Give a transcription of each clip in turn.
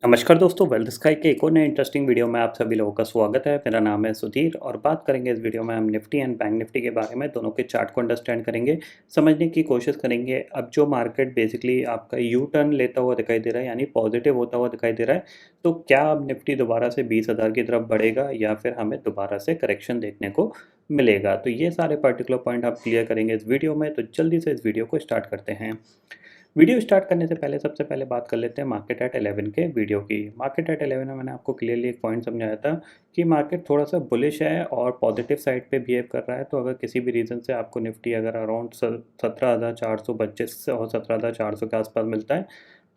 नमस्कार दोस्तों, wealth sky के एक और नए इंटरेस्टिंग वीडियो में आप सभी लोगों का स्वागत है। मेरा नाम है सुधीर और बात करेंगे इस वीडियो में हम निफ्टी एंड बैंक निफ्टी के बारे में। दोनों के चार्ट को अंडरस्टैंड करेंगे, समझने की कोशिश करेंगे। अब जो मार्केट बेसिकली आपका यू टर्न लेता हुआ दिखाई दे रहा है, यानी पॉजिटिव होता हुआ दिखाई दे रहा है, तो क्या अब निफ्टी दोबारा से 20,000 की तरफ बढ़ेगा या फिर हमें दोबारा से करेक्शन देखने को मिलेगा। तो ये सारे पर्टिकुलर पॉइंट आप क्लियर करेंगे इस वीडियो में। तो जल्दी से इस वीडियो को स्टार्ट करते हैं। वीडियो स्टार्ट करने से पहले सबसे पहले बात कर लेते हैं मार्केट एट 11 के वीडियो की। मार्केट एट 11 में मैंने आपको क्लियरली एक पॉइंट समझाया था कि मार्केट थोड़ा सा बुलिश है और पॉजिटिव साइड पे बिहेव कर रहा है। तो अगर किसी भी रीज़न से आपको निफ्टी अगर अराउंड 17,425 और 17,400 के आसपास मिलता है,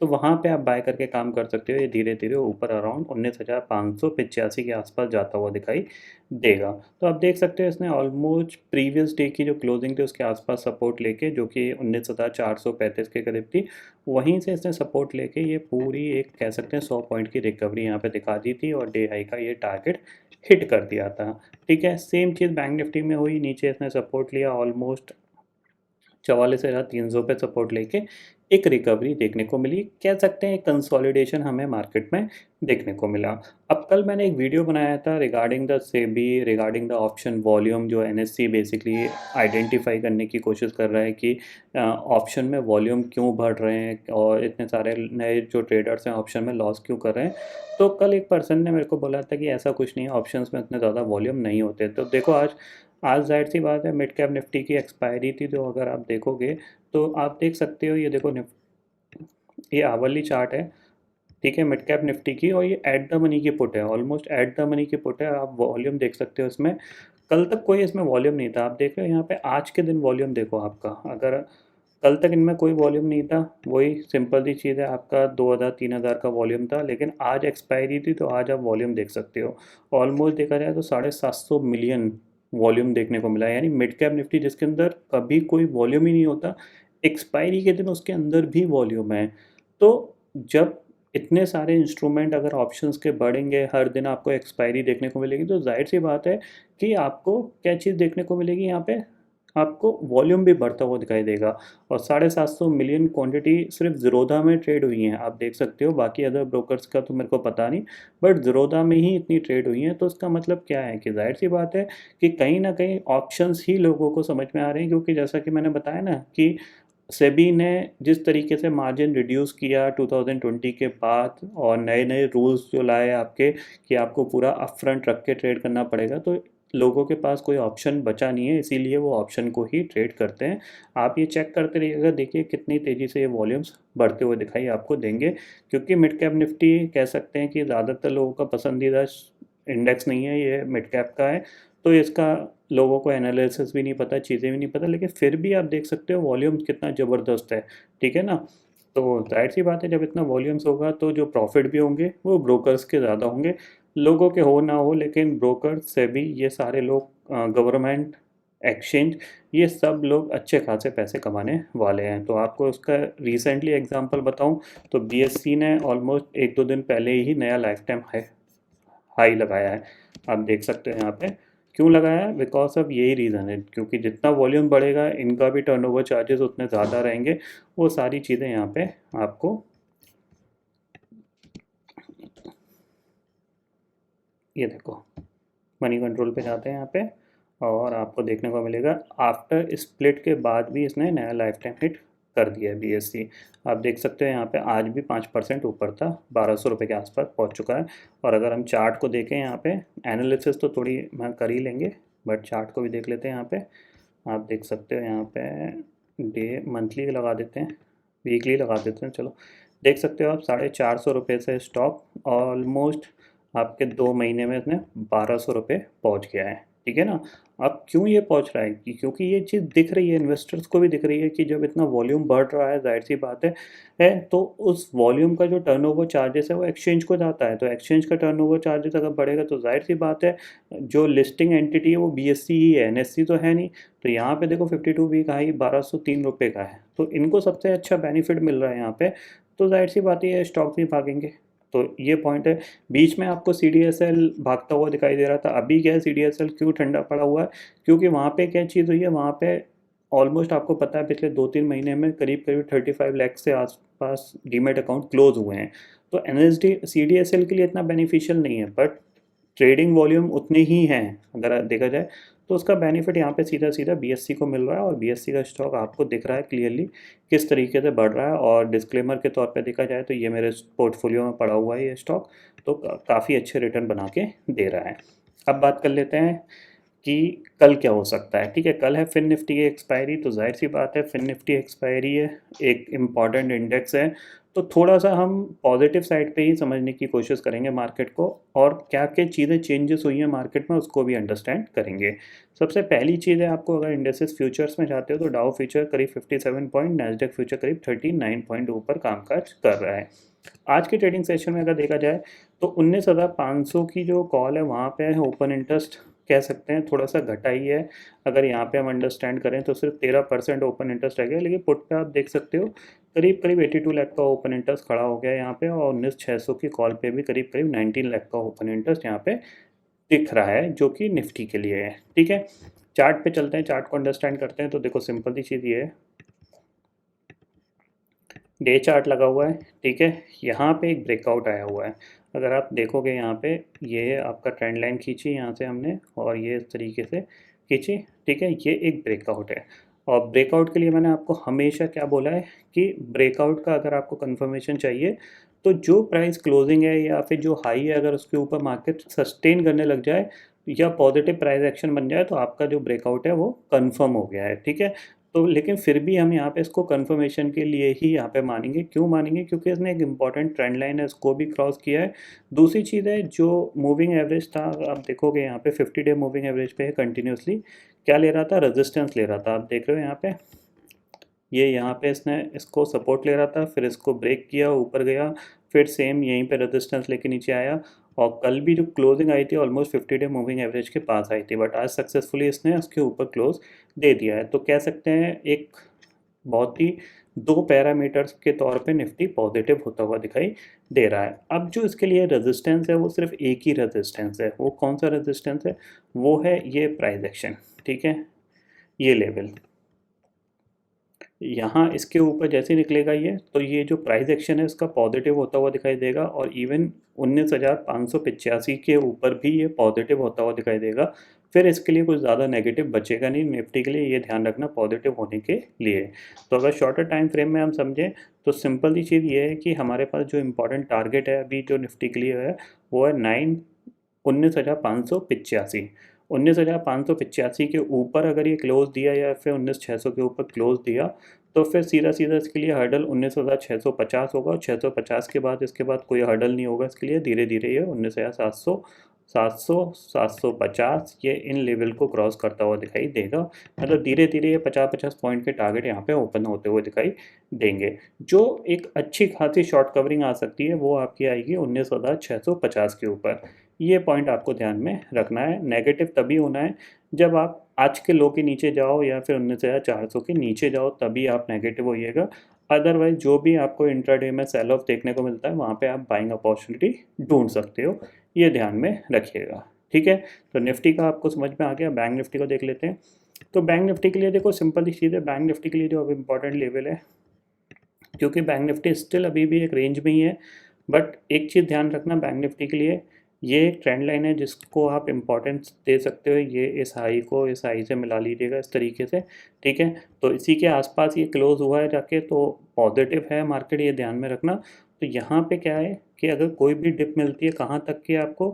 तो वहाँ पे आप बाय करके काम कर सकते हो। ये धीरे धीरे ऊपर अराउंड 19,585 के आसपास जाता हुआ दिखाई देगा। तो आप देख सकते हो इसने ऑलमोस्ट प्रीवियस डे की जो क्लोजिंग थी उसके आसपास सपोर्ट लेके, जो कि 19,435 के करीब थी, वहीं से इसने सपोर्ट लेके ये पूरी एक कह सकते हैं 100 पॉइंट की रिकवरी यहाँ पे दिखा दी थी और डे हाई का ये टारगेट हिट कर दिया था। ठीक है, सेम चीज़ बैंक निफ्टी में हुई। नीचे इसने सपोर्ट लिया ऑलमोस्ट 44,300 पे सपोर्ट लेके एक रिकवरी देखने को मिली। कह सकते हैं एक कंसोलिडेशन हमें मार्केट में देखने को मिला। अब कल मैंने एक वीडियो बनाया था regarding the SEBI, regarding the option volume, जो एनएससी बेसिकली आइडेंटिफाई करने की कोशिश कर रहा है कि ऑप्शन में वॉल्यूम क्यों बढ़ रहे हैं और इतने सारे नए जो ट्रेडर्स हैं ऑप्शन में लॉस क्यों कर रहे हैं। तो कल एक पर्सन ने मेरे को बोला था कि ऐसा कुछ नहीं है, ऑप्शंस में इतने ज़्यादा वॉल्यूम नहीं होते। तो देखो आज जाहिर सी बात है, मिड कैप निफ्टी की एक्सपायरी थी, तो अगर आप देखोगे तो आप देख सकते हो, ये देखो ये आवरली चार्ट है। ठीक है, मिड कैप निफ्टी की, और ये एट द मनी की पुट है, ऑलमोस्ट एट द मनी की पुट है। आप वॉल्यूम देख सकते हो इसमें। कल तक कोई इसमें वॉल्यूम नहीं था। आप देख रहे हो यहाँ पे आज के दिन वॉल्यूम देखो आपका। अगर कल तक इनमें कोई वॉल्यूम नहीं था, वही सिंपल सी चीज़ है, आपका 2,000-3,000 का वॉल्यूम था, लेकिन आज एक्सपायरी थी तो आज आप वॉल्यूम देख सकते हो। ऑलमोस्ट देखा जाए तो 750 मिलियन वॉल्यूम देखने को मिला है। यानी मिड कैप निफ्टी जिसके अंदर कभी कोई वॉल्यूम ही नहीं होता, एक्सपायरी के दिन उसके अंदर भी वॉल्यूम है। तो जब इतने सारे इंस्ट्रूमेंट अगर ऑप्शंस के बढ़ेंगे, हर दिन आपको एक्सपायरी देखने को मिलेगी, तो जाहिर सी बात है कि आपको क्या चीज़ देखने को मिलेगी यहाँ पे, आपको वॉल्यूम भी बढ़ता हुआ दिखाई देगा। और 750 मिलियन क्वांटिटी सिर्फ ज़ीरोधा में ट्रेड हुई हैं, आप देख सकते हो। बाकी अदर ब्रोकर्स का तो मेरे को पता नहीं, बट ज़ीरोधा में ही इतनी ट्रेड हुई हैं। तो इसका मतलब क्या है कि जाहिर सी बात है कि कहीं ना कहीं ऑप्शंस ही लोगों को समझ में आ रहे हैं। क्योंकि जैसा कि मैंने बताया ना कि सेबी ने जिस तरीके से मार्जिन रिड्यूस किया 2020 के बाद, और नए नए रूल्स जो लाए आपके कि आपको पूरा अपफ्रंट रख के ट्रेड करना पड़ेगा, तो लोगों के पास कोई ऑप्शन बचा नहीं है, इसीलिए वो ऑप्शन को ही ट्रेड करते हैं। आप ये चेक करते रहिएगा, देखिए कितनी तेज़ी से ये वॉल्यूम्स बढ़ते हुए दिखाई आपको देंगे। क्योंकि मिड कैप निफ्टी कह सकते हैं कि ज़्यादातर लोगों का पसंदीदा इंडेक्स नहीं है, ये मिड कैप का है। तो इसका लोगों को एनालिसिस भी नहीं पता, चीज़ें भी नहीं पता, लेकिन फिर भी आप देख सकते हो वॉल्यूम कितना ज़बरदस्त है। ठीक है ना। तो जाहिर सी बात है, जब इतना वॉल्यूम्स होगा तो जो प्रॉफिट भी होंगे वो ब्रोकर्स के ज़्यादा होंगे, लोगों के हो ना हो, लेकिन ब्रोकर से भी ये सारे लोग, गवर्नमेंट, एक्सचेंज, ये सब लोग अच्छे खासे पैसे कमाने वाले हैं। तो आपको उसका रिसेंटली एग्जांपल बताऊं तो बीएससी ने ऑलमोस्ट एक दो दिन पहले ही नया लाइफ टाइम हाई हाई लगाया है। आप देख सकते हैं यहाँ पे क्यों लगाया है, बिकॉज ऑफ यही रीज़न है, क्योंकि जितना वॉल्यूम बढ़ेगा इनका भी टर्नओवर चार्जेस उतने ज़्यादा रहेंगे। वो सारी चीज़ें यहाँ पे आपको, ये देखो, मनी कंट्रोल पे जाते हैं यहाँ पे, और आपको देखने को मिलेगा आफ्टर स्प्लिट के बाद भी इसने नया लाइफ टाइम हिट कर दिया है बीएससी। आप देख सकते हैं यहाँ पे आज भी 5% ऊपर था, 1,200 रुपये के आसपास पहुँच चुका है। और अगर हम चार्ट को देखें यहाँ पे, एनालिसिस तो थोड़ी मैं कर ही लेंगे, बट चार्ट को भी देख लेते हैं यहाँ पे। आप देख सकते हो यहाँ पे डे मंथली लगा देते हैं, वीकली लगा देते हैं, चलो। देख सकते हो आप 450 रुपये से स्टॉक ऑलमोस्ट आपके 2 महीने में इसने 1,200 रुपये पहुँच गया है। ठीक है ना। अब क्यों ये पहुँच रहा है क्योंकि ये चीज़ दिख रही है, इन्वेस्टर्स को भी दिख रही है कि जब इतना वॉल्यूम बढ़ रहा है, जाहिर सी बात है तो उस वॉल्यूम का जो टर्नओवर चार्जेस है वो एक्सचेंज को जाता है। तो एक्सचेंज का टर्नओवर चार्जेस अगर बढ़ेगा तो जाहिर सी बात है जो लिस्टिंग एंटिटी है वो बीएससी ही है, एनएससी तो है नहीं। तो यहाँ पे देखो 52 वीक हाई 1,203 रुपये का है, तो इनको सबसे अच्छा बेनिफिट मिल रहा है यहाँ पे। तो जाहिर सी बात है स्टॉक भी भागेंगे। तो ये पॉइंट है। बीच में आपको सी डी एस एल भागता हुआ दिखाई दे रहा था, अभी क्या है, सी डी एस एल क्यों ठंडा पड़ा हुआ है, क्योंकि वहाँ पे क्या चीज़ हुई है, वहाँ पे ऑलमोस्ट आपको पता है पिछले 2-3 महीने में करीब-करीब 35 लाख से आस-पास डीमैट अकाउंट क्लोज़ हुए हैं। तो एनएसडी सीडीएसएल के लिए इतना बेनिफिशियल नहीं है, बट ट्रेडिंग वॉल्यूम उतने ही हैं अगर देखा जाए, तो उसका बेनिफिट यहाँ पे सीधा-सीधा बीएससी को मिल रहा है और बीएससी का स्टॉक आपको दिख रहा है क्लियरली किस तरीके से बढ़ रहा है। और डिस्क्लेमर के तौर पे देखा जाए तो ये मेरे पोर्टफोलियो में पड़ा हुआ है ये स्टॉक, तो काफ़ी अच्छे रिटर्न बना के दे रहा है। अब बात कर लेते हैं कि कल क्या हो सकता है। ठीक है, कल है फिन निफ्टी की एक्सपायरी, तो जाहिर सी बात है फिन निफ्टी एक्सपायरी है, एक इम्पॉर्टेंट इंडेक्स है, तो थोड़ा सा हम पॉजिटिव साइड पे ही समझने की कोशिश करेंगे मार्केट को, और क्या क्या चीज़ें चेंजेस हुई हैं मार्केट में उसको भी अंडरस्टैंड करेंगे। सबसे पहली चीज़ है, आपको अगर इंडेसेस फ्यूचर्स में जाते हो तो डाउ फ्यूचर करीब 57 पॉइंट, नैस्डैक फ्यूचर करीब 39 पॉइंट ऊपर कामकाज कर रहा है। आज के ट्रेडिंग सेशन में अगर देखा जाए तो 19,500 की जो कॉल है वहाँ पे ओपन इंटरेस्ट कह सकते हैं थोड़ा सा घटा ही है। अगर यहाँ पे हम अंडरस्टैंड करें तो सिर्फ 13% ओपन इंटरेस्ट रह गया, लेकिन पुट पे आप देख सकते हो करीब करीब 82 लाख का ओपन इंटरेस्ट खड़ा हो गया यहाँ पे, और 19,600 की कॉल पे भी करीब करीब 19 लाख का ओपन इंटरेस्ट यहाँ पे दिख रहा है, जो कि निफ्टी के लिए है। ठीक है, चार्ट पे चलते हैं, चार्ट को अंडरस्टैंड करते हैं। तो देखो सिंपल सी चीज़ ये है, डे चार्ट लगा हुआ है। ठीक है, यहाँ पे एक ब्रेकआउट आया हुआ है, अगर आप देखोगे यहाँ पे ये आपका ट्रेंड लाइन खींची यहाँ से हमने, और ये इस तरीके से खींची। ठीक है, ये एक ब्रेकआउट है, और ब्रेकआउट के लिए मैंने आपको हमेशा क्या बोला है कि ब्रेकआउट का अगर आपको कंफर्मेशन चाहिए तो जो प्राइस क्लोजिंग है या फिर जो हाई है अगर उसके ऊपर मार्केट सस्टेन करने लग जाए या पॉजिटिव प्राइस एक्शन बन जाए तो आपका जो ब्रेकआउट है वो कंफर्म हो गया है। ठीक है, तो लेकिन फिर भी हम यहाँ पे इसको कंफर्मेशन के लिए ही यहाँ पे मानेंगे। क्यों मानेंगे? क्योंकि इसने एक इम्पॉर्टेंट ट्रेंड लाइन है, इसको भी क्रॉस किया है। दूसरी चीज़ है, जो मूविंग एवरेज था आप देखोगे यहाँ पे 50 डे मूविंग एवरेज पे है कंटिन्यूसली, क्या ले रहा था? रेजिस्टेंस ले रहा था। आप देख रहे हो यहाँ पे, ये यहाँ पे इसने इसको सपोर्ट ले रहा था, फिर इसको ब्रेक किया, ऊपर गया, फिर सेम यहीं पे रेजिस्टेंस लेके नीचे आया, और कल भी जो क्लोजिंग आई थी ऑलमोस्ट 50 डे मूविंग एवरेज के पास आई थी, बट आज सक्सेसफुली इसने उसके ऊपर क्लोज दे दिया है। तो कह सकते हैं एक बहुत ही दो पैरामीटर्स के तौर पे निफ्टी पॉजिटिव होता हुआ दिखाई दे रहा है। अब जो इसके लिए रेजिस्टेंस है वो सिर्फ एक ही रेजिस्टेंस है, वो कौन सा रेजिस्टेंस है? वो है ये प्राइस एक्शन। ठीक है, ये लेवल यहाँ इसके ऊपर जैसे निकलेगा ये, तो ये जो प्राइस एक्शन है इसका पॉजिटिव होता हुआ दिखाई देगा, और इवन 19,585 के ऊपर भी ये पॉजिटिव होता हुआ दिखाई देगा। फिर इसके लिए कुछ ज़्यादा नेगेटिव बचेगा नहीं निफ्टी के लिए, ये ध्यान रखना पॉजिटिव होने के लिए। तो अगर शॉर्टर टाइम फ्रेम में हम समझें तो सिंपल सी चीज़ ये है कि हमारे पास जो इम्पोर्टेंट टारगेट है अभी जो निफ्टी के लिए है वो है 19,585। 19,585 के ऊपर अगर ये क्लोज दिया या फिर 19,600 के ऊपर क्लोज दिया तो फिर सीधा सीधा इसके लिए हर्डल 19,650 होगा, और 650 के बाद इसके बाद कोई हर्डल नहीं होगा इसके लिए। धीरे धीरे ये 19,700, 700, 750 ये इन लेवल को क्रॉस करता हुआ दिखाई देगा। मतलब धीरे धीरे ये 50-50 पॉइंट के टारगेट यहाँ पे ओपन होते हुए दिखाई देंगे। जो एक अच्छी खासी शॉर्ट कवरिंग आ सकती है वो आपकी आएगी 19,650 के ऊपर। ये पॉइंट आपको ध्यान में रखना है। नेगेटिव तभी होना है जब आप आज के लो के नीचे जाओ या फिर 19,400 के नीचे जाओ, तभी आप नेगेटिव होइएगा। अदरवाइज जो भी आपको इंट्राडे में सेल ऑफ देखने को मिलता है वहाँ पे आप बाइंग अपॉर्चुनिटी ढूंढ सकते हो, ये ध्यान में रखिएगा। ठीक है, तो निफ्टी का आपको समझ में आ गया। बैंक निफ्टी को देख लेते हैं। तो बैंक निफ्टी के लिए देखो सिंपल सी चीज़ है, बैंक निफ्टी के लिए जो अब इम्पोर्टेंट लेवल है, क्योंकि बैंक निफ्टी स्टिल अभी भी एक रेंज में ही है, बट एक चीज़ ध्यान रखना बैंक निफ्टी के लिए, ये एक ट्रेंड लाइन है जिसको आप इम्पोर्टेंस दे सकते हो। ये इस हाई को इस हाई से मिला लीजिएगा इस तरीके से। ठीक है, तो इसी के आसपास ये क्लोज हुआ है जाके, तो पॉजिटिव है मार्केट, ये ध्यान में रखना। तो यहाँ पे क्या है कि अगर कोई भी डिप मिलती है कहाँ तक की, आपको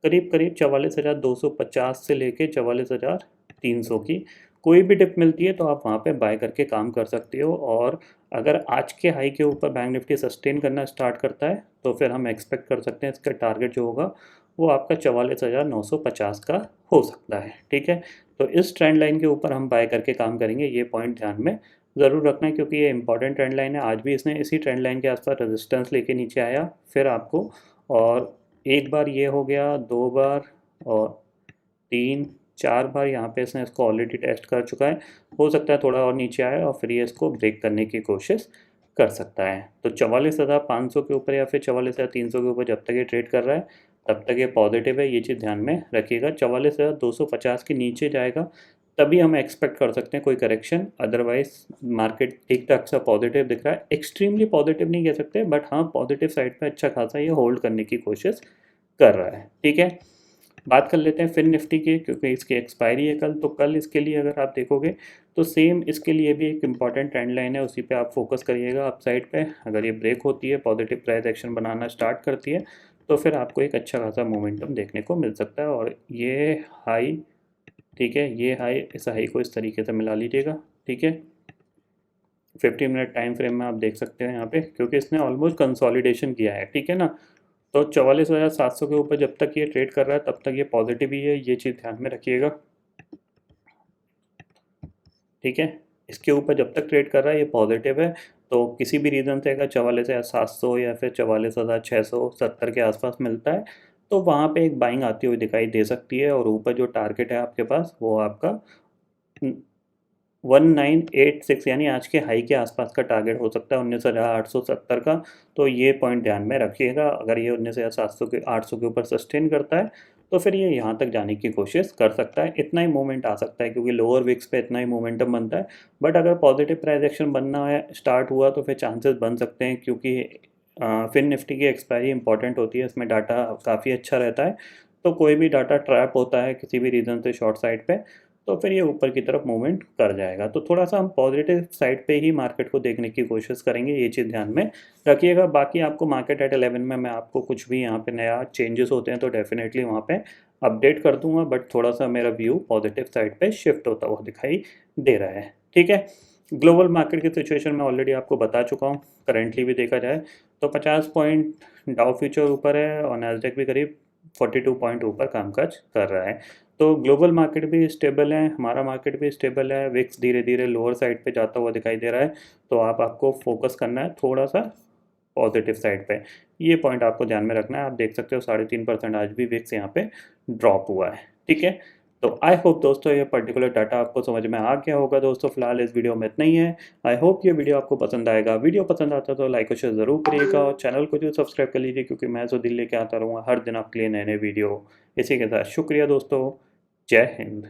करीब करीब 44,250 से लेके 44,300 की कोई भी डिप मिलती है तो आप वहाँ पे बाय करके काम कर सकते हो। और अगर आज के हाई के ऊपर बैंक निफ्टी सस्टेन करना स्टार्ट करता है तो फिर हम एक्सपेक्ट कर सकते हैं इसका टारगेट जो होगा वो आपका 44,950 का हो सकता है। ठीक है, तो इस ट्रेंड लाइन के ऊपर हम बाय करके काम करेंगे, ये पॉइंट ध्यान में ज़रूर रखना है, क्योंकि ये इंपॉर्टेंट ट्रेंड लाइन है। आज भी इसने इसी ट्रेंड लाइन के आसपास रेजिस्टेंस लेके नीचे आया, फिर आपको, और एक बार ये हो गया, दो बार, और तीन चार बार यहाँ पे इसने इसको ऑलरेडी टेस्ट कर चुका है। हो सकता है थोड़ा और नीचे आए और फिर ये इसको ब्रेक करने की कोशिश कर सकता है। तो 44,500 के ऊपर या फिर 44,300 के ऊपर जब तक ये ट्रेड कर रहा है तब तक ये पॉजिटिव है, ये चीज़ ध्यान में रखिएगा। 44,250 के नीचे जाएगा तभी हम एक्सपेक्ट कर सकते हैं कोई करेक्शन, अदरवाइज मार्केट ठीक ठाक सा पॉजिटिव दिख रहा है। एक्सट्रीमली पॉजिटिव नहीं कह सकते, बट हाँ पॉजिटिव साइड पे अच्छा खासा ये होल्ड करने की कोशिश कर रहा है। ठीक है, बात कर लेते हैं फिन निफ्टी की, क्योंकि इसकी एक्सपायरी है कल, तो कल इसके लिए अगर आप देखोगे तो सेम इसके लिए भी एक इम्पॉर्टेंट ट्रेंड लाइन है, उसी पे आप फोकस करिएगा अप साइड पे। अगर ये ब्रेक होती है, पॉजिटिव प्राइस एक्शन बनाना स्टार्ट करती है, तो फिर आपको एक अच्छा खासा मोमेंटम देखने को मिल सकता है। और ये हाई, ठीक है, ये हाई, इस हाई को इस तरीके से मिला लीजिएगा। ठीक है, 15 मिनट टाइम फ्रेम में आप देख सकते हैं यहाँ पे, क्योंकि इसने ऑलमोस्ट कंसोलिडेशन किया है। ठीक है ना, तो 44,700 के ऊपर जब तक ये ट्रेड कर रहा है तब तक ये पॉजिटिव ही है, ये चीज़ ध्यान में रखिएगा। ठीक है, इसके ऊपर जब तक ट्रेड कर रहा है ये पॉजिटिव है, तो किसी भी रीज़न से अगर 44,700 या फिर 44,670 के आसपास मिलता है, तो वहाँ पे एक बाइंग आती हुई दिखाई दे सकती है। और ऊपर जो टारगेट है आपके पास वो आपका 1986 यानी आज के हाई के आसपास का टारगेट हो सकता है, 19,870 का। तो ये पॉइंट ध्यान में रखिएगा, अगर ये 19,700 के 800 के ऊपर सस्टेन करता है तो फिर ये यहाँ तक जाने की कोशिश कर सकता है। इतना ही मूवमेंट आ सकता है, क्योंकि लोअर विक्स पे इतना ही मोमेंटम बनता है। बट अगर पॉजिटिव प्राइस एक्शन बनना है स्टार्ट हुआ तो फिर चांसेस बन सकते हैं, क्योंकि फिन निफ्टी की एक्सपायरी इंपॉर्टेंट होती है, इसमें डाटा काफ़ी अच्छा रहता है। तो कोई भी डाटा ट्रैप होता है किसी भी रीज़न से शॉर्ट साइड पे, तो फिर ये ऊपर की तरफ मूवमेंट कर जाएगा। तो थोड़ा सा हम पॉजिटिव साइड पे ही मार्केट को देखने की कोशिश करेंगे, ये चीज़ ध्यान में रखिएगा। बाकी आपको मार्केट एट 11 में मैं आपको कुछ भी यहाँ पे नया चेंजेस होते हैं तो डेफिनेटली वहाँ पे अपडेट कर दूंगा, बट थोड़ा सा मेरा व्यू पॉजिटिव साइड पे शिफ्ट होता हुआ दिखाई दे रहा है। ठीक है, ग्लोबल मार्केट की सिचुएशन मैं ऑलरेडी आपको बता चुका हूँ। करेंटली भी देखा जाए तो 50 पॉइंट डाउ फ्यूचर ऊपर है और नैस्डैक भी करीब 42 पॉइंट ऊपर कामकाज कर रहा है। तो ग्लोबल मार्केट भी स्टेबल है, हमारा मार्केट भी स्टेबल है। विक्स धीरे धीरे लोअर साइड पे जाता हुआ दिखाई दे रहा है, तो आपको फोकस करना है थोड़ा सा पॉजिटिव साइड पे। ये पॉइंट आपको ध्यान में रखना है। आप देख सकते हो 3.5% आज भी विक्स यहाँ पे ड्रॉप हुआ है। ठीक है, तो आई होप दोस्तों ये पर्टिकुलर डाटा आपको समझ में आ गया होगा। दोस्तों फिलहाल इस वीडियो में इतना ही है। आई होप ये वीडियो आपको पसंद आएगा। वीडियो पसंद आता तो लाइक और शेयर ज़रूर करिएगा, और चैनल को जो सब्सक्राइब कर लीजिए, क्योंकि मैं जो दिन लेके आता रहूँगा हर दिन आपके लिए नए नए वीडियो। इसी के साथ शुक्रिया दोस्तों, जय हिंद।